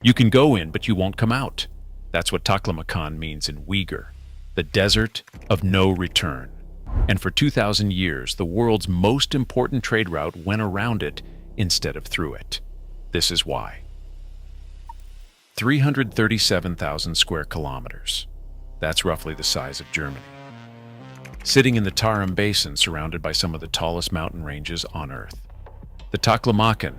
You can go in, but you won't come out. That's what Taklamakan means in Uyghur, the desert of no return. And for 2,000 years, the world's most important trade route went around it instead of through it. This is why. 337,000 square kilometers. That's roughly the size of Germany. Sitting in the Tarim Basin, surrounded by some of the tallest mountain ranges on Earth. The Taklamakan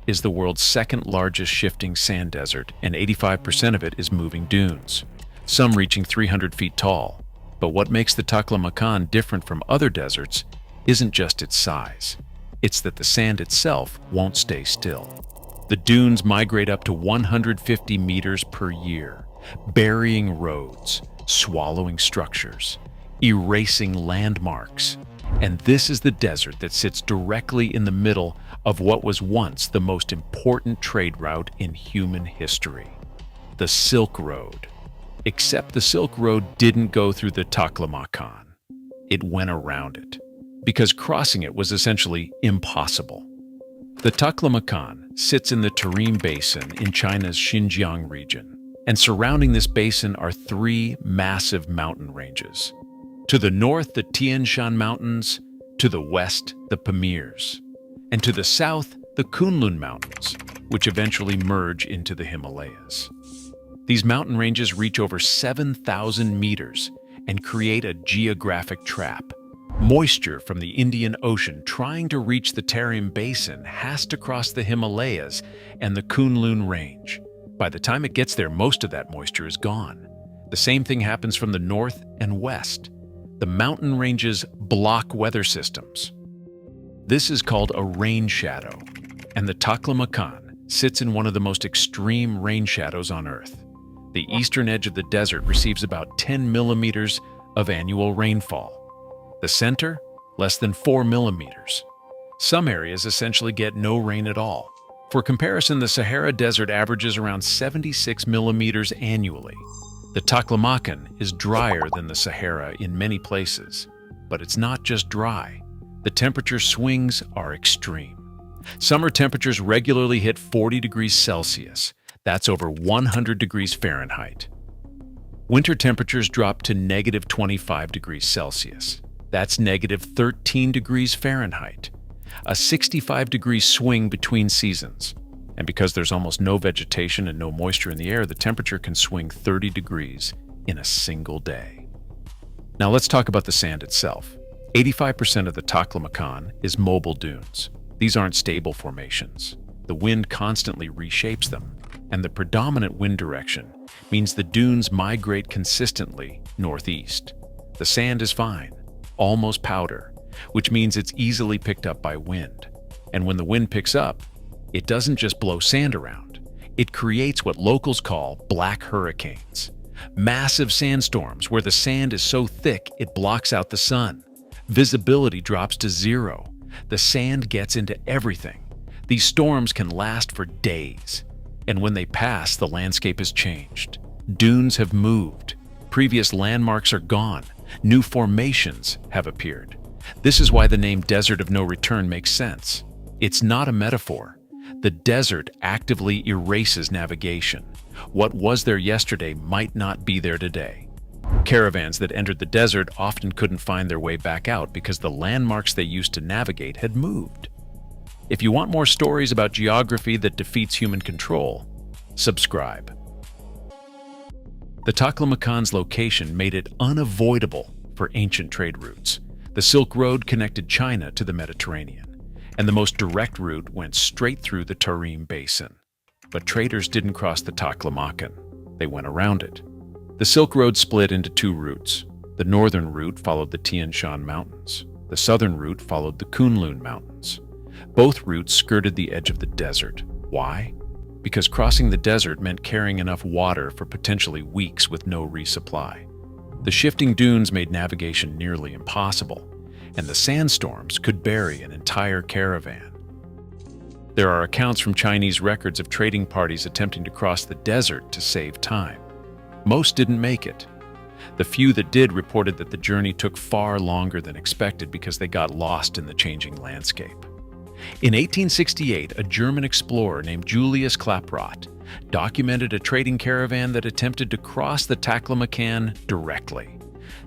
is the world's second largest shifting sand desert, and 85% of it is moving dunes, some reaching 300 feet tall. But what makes the Taklamakan different from other deserts isn't just its size. It's that the sand itself won't stay still. The dunes migrate up to 150 meters per year, burying roads, swallowing structures, erasing landmarks. And this is the desert that sits directly in the middle of what was once the most important trade route in human history, the Silk Road. Except the Silk Road didn't go through the Taklamakan. It went around it, because crossing it was essentially impossible. The Taklamakan sits in the Tarim Basin in China's Xinjiang region, and surrounding this basin are three massive mountain ranges. To the north, the Tian Shan Mountains, to the west, the Pamirs, and to the south, the Kunlun Mountains, which eventually merge into the Himalayas. These mountain ranges reach over 7,000 meters and create a geographic trap. Moisture from the Indian Ocean trying to reach the Tarim Basin has to cross the Himalayas and the Kunlun Range. By the time it gets there, most of that moisture is gone. The same thing happens from the north and west. The mountain ranges block weather systems. This is called a rain shadow, and the Taklamakan sits in one of the most extreme rain shadows on Earth. The eastern edge of the desert receives about 10 millimeters of annual rainfall. The center, less than 4 millimeters. Some areas essentially get no rain at all. For comparison, the Sahara Desert averages around 76 millimeters annually. The Taklamakan is drier than the Sahara in many places, but it's not just dry. The temperature swings are extreme. Summer temperatures regularly hit 40 degrees Celsius. That's over 100 degrees Fahrenheit. Winter temperatures drop to negative 25 degrees Celsius. That's negative 13 degrees Fahrenheit. A 65-degree swing between seasons. And because there's almost no vegetation and no moisture in the air, the temperature can swing 30 degrees in a single day. Now let's talk about the sand itself. 85% of the Taklamakan is mobile dunes. These aren't stable formations. The wind constantly reshapes them, and the predominant wind direction means the dunes migrate consistently northeast. The sand is fine, almost powder, which means it's easily picked up by wind. And when the wind picks up, it doesn't just blow sand around. It creates what locals call black hurricanes. Massive sandstorms where the sand is so thick it blocks out the sun. Visibility drops to zero. The sand gets into everything. These storms can last for days. And when they pass, the landscape is changed. Dunes have moved. Previous landmarks are gone. New formations have appeared. This is why the name Desert of No Return makes sense. It's not a metaphor. The desert actively erases navigation. What was there yesterday might not be there today. Caravans that entered the desert often couldn't find their way back out because the landmarks they used to navigate had moved. If you want more stories about geography that defeats human control, subscribe. The Taklamakan's location made it unavoidable for ancient trade routes. The Silk Road connected China to the Mediterranean, and the most direct route went straight through the Tarim Basin. But traders didn't cross the Taklamakan. They went around it. The Silk Road split into two routes. The northern route followed the Tian Shan Mountains. The southern route followed the Kunlun Mountains. Both routes skirted the edge of the desert. Why? Because crossing the desert meant carrying enough water for potentially weeks with no resupply. The shifting dunes made navigation nearly impossible, and the sandstorms could bury an entire caravan. There are accounts from Chinese records of trading parties attempting to cross the desert to save time. Most didn't make it. The few that did reported that the journey took far longer than expected because they got lost in the changing landscape. In 1868, a German explorer named Julius Klaproth documented a trading caravan that attempted to cross the Taklamakan directly.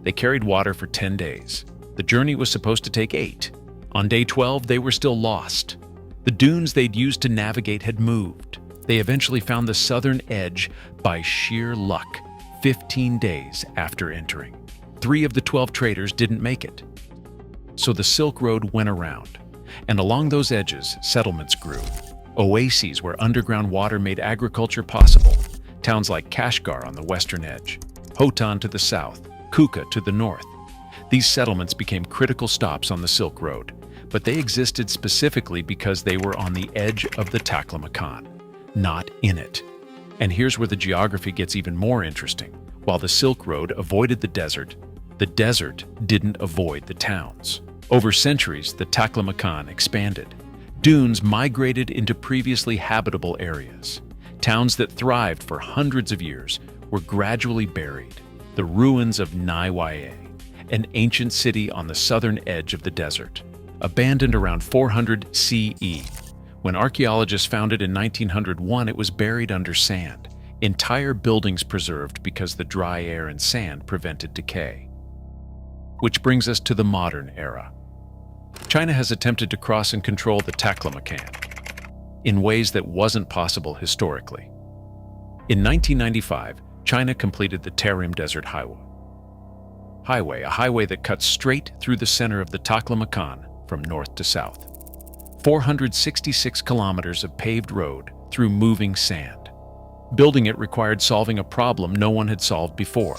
They carried water for 10 days. The journey was supposed to take 8. On day 12, they were still lost. The dunes they'd used to navigate had moved. They eventually found the southern edge by sheer luck, 15 days after entering. 3 of the 12 traders didn't make it. So the Silk Road went around, and along those edges, settlements grew. Oases where underground water made agriculture possible. Towns like Kashgar on the western edge, Hotan to the south, Kuka to the north. These settlements became critical stops on the Silk Road, but they existed specifically because they were on the edge of the Taklamakan, not in it. And here's where the geography gets even more interesting. While the Silk Road avoided the desert didn't avoid the towns. Over centuries, the Taklamakan expanded. Dunes migrated into previously habitable areas. Towns that thrived for hundreds of years were gradually buried. The ruins of Naiwaye, an ancient city on the southern edge of the desert, abandoned around 400 CE. When archaeologists found it in 1901, it was buried under sand. Entire buildings preserved because the dry air and sand prevented decay. Which brings us to the modern era. China has attempted to cross and control the Taklamakan in ways that wasn't possible historically. In 1995, China completed the Tarim Desert Highway, a highway that cuts straight through the center of the Taklamakan from north to south. 466 kilometers of paved road through moving sand. Building it required solving a problem no one had solved before.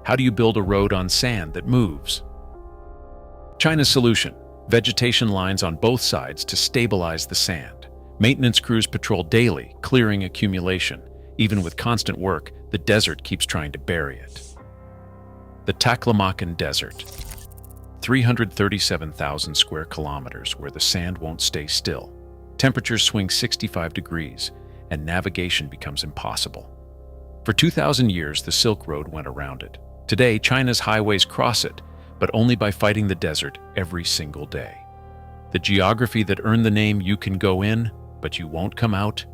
How do you build a road on sand that moves? China's solution: vegetation lines on both sides to stabilize the sand. Maintenance crews patrol daily, clearing accumulation. Even with constant work, the desert keeps trying to bury it. The Taklamakan Desert, 337,000 square kilometers where the sand won't stay still. Temperatures swing 65 degrees, and navigation becomes impossible. For 2,000 years, the Silk Road went around it. Today, China's highways cross it, but only by fighting the desert every single day. The geography that earned the name "you can go in, but you won't come out"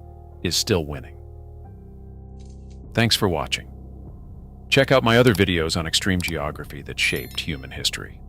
is still winning. Thanks for watching. Check out my other videos on extreme geography that shaped human history.